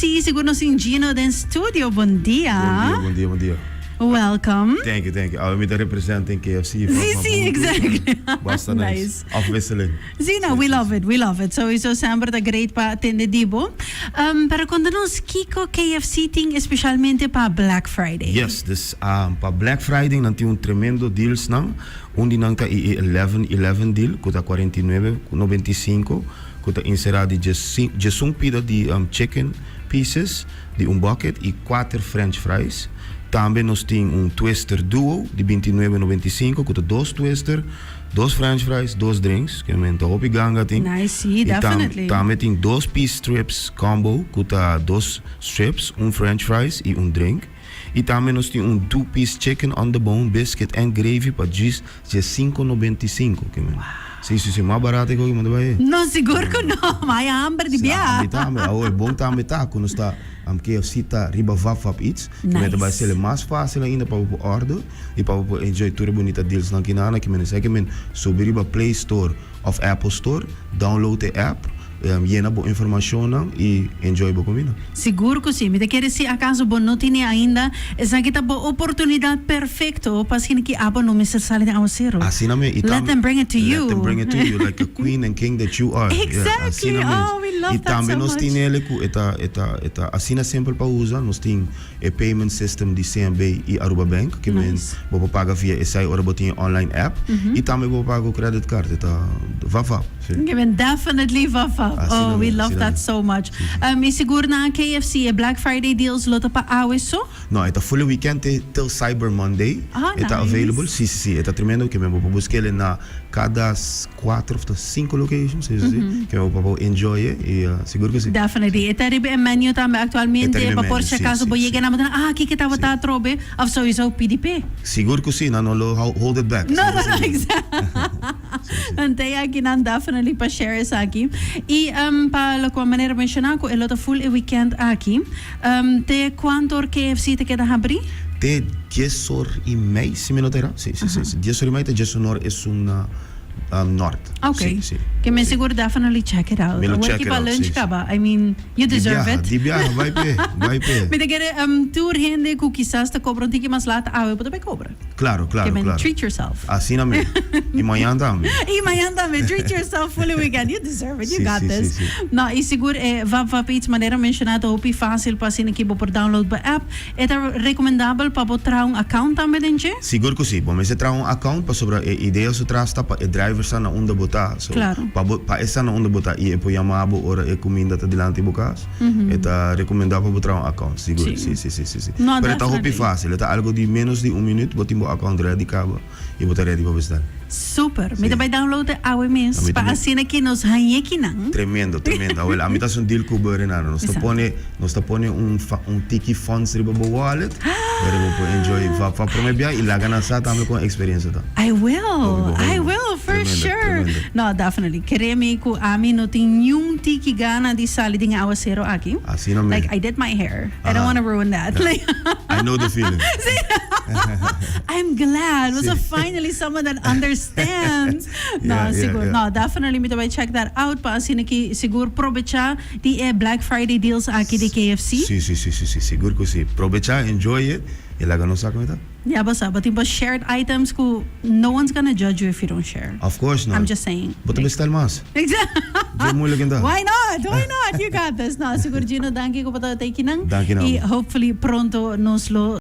KFC, siguro sin Gino din studio. Bon dia. Bom dia. Welcome. Thank you. We moeten representen KFC. Exactly. Basta nice. Afwisseling. Zina, we love it. Sowieso sempre da great pa atendedibo. Pero quando nos kiko KFC ting especialmente pa Black Friday. Yes, dus pa Black Friday nanti un tremendo deals nang. Undi nang ka i 11 deal, kuta 49.95, kuta insera di jesung pida di chicken pieces, di un bucket e 4 french fries. Também nós temos twister duo de 29,95 com 2 twister, 2 french fries, 2 drinks, que é muito hopi ganga tem. Nice, definitely. Também tem 2 piece strips combo com 2 strips, french fries e drink. E também nós temos 2 piece chicken on the bone, biscuit and gravy para just 5,95, que é. Sim, mais barato que eu mando aí. Não, seguro que não, mas hambre de biar. É bom também tá, quando está KFC tá riba vap iets. Que vai ser mais fácil ainda para o order e para o enjoy tudo bonita deals na kinana que me sei que men sobre riba Play Store of Apple Store, download the app. Llena boa informação e enjoy boa comida. Seguro que sim. Me quer se acaso bom não tem ainda, essa aqui tá boa oportunidade perfeita para que abo não me sabe ao zero. Assim na me. Let them bring it to you. Let them bring it to you like a queen and king that you are. Exactly. Oh, we love that so much. E também nós tem ele com eta assim sempre para usar. Nós tem a payment system de CMB e Aruba Bank que men vou pagar via essa ou botinha online app e também vou pagar o credit card eta vafa. Definitely vafa. Oh, we love that so much. E seguro na KFC, Black Friday deals lota pa aweso? No, it's a full weekend till Cyber Monday. It's available. Sim, it's tremendo que me vou buscar na cada 4 ou 5 locations, que eu vou enjoy e seguro que sim. Definitely. Ita ribe ang menu também atualmente para por se acaso boye que naman aqui que tava tá trobe of sowieso PDP. Seguro que sim, não hold it back. No, exactly. Antay aqui nan definitely pa share sa aqui. E para a maneira mencionar ko elota full weekend aqui. Te quanto KFC te queda abrir? Te 10h30, se me notera. Sim. 10h30 te 10h é uma north. Okay. Sim. Que me seguro definitely check it out. Check it out. Lunch ka ba? I mean, you deserve it. Di biya, vai pe. Me te quer tour gente ku quizás te cobra tiki mas lata awe puto pe cobra. Claro. Treat yourself. Assim na me. E manhã também. Treat yourself fully weekend. You deserve it. You got this. No, e seguro va pits maneira mencionado hopi fácil para sin aqui por download ba app. É recomendável para botar um account também dentro? Seguro que sim. Bom, mas você traz account para sobre ideias o trasta para driver sana onde botar. Claro. Para essa na onde botar e depois chamar ora e comida tá delante bocas. É recomendável botar account. Seguro. Sim. Mas está hopi fácil. É algo de menos de 1 minuto, botar o account ready cabo e botar ready para bestar. Super. Me vai download awe mens para assim aqui nos hanheki nang. Tremendo. Well, a mita son deal ko berenano. Nos ta pone tiki funds riba bo wallet. Pero po enjoy va promebia ilaga na sa tamo ko experience ta. I will for sure. No, definitely. Keremi ko ami no ting yung tiki gana di sali ding awa zero aki. Like I did my hair. I don't want to ruin that. Like I know the feeling. I'm glad. Was finally someone that understands. Siguro. No, definitely me to check that out pa sinaki siguro provecha di Black Friday deals aki di KFC. Sí, siguro ko si provecha, enjoy it. Ilaga no sa kamita. Yeah, basta. But yung shared items ko, no one's gonna judge you if you don't share. Of course not. I'm just saying. But like, style mas. Exactly. Why not? You got this. No, siguro Gino, danki ko pa tayo kinang. Danki na. Hopefully pronto nos lo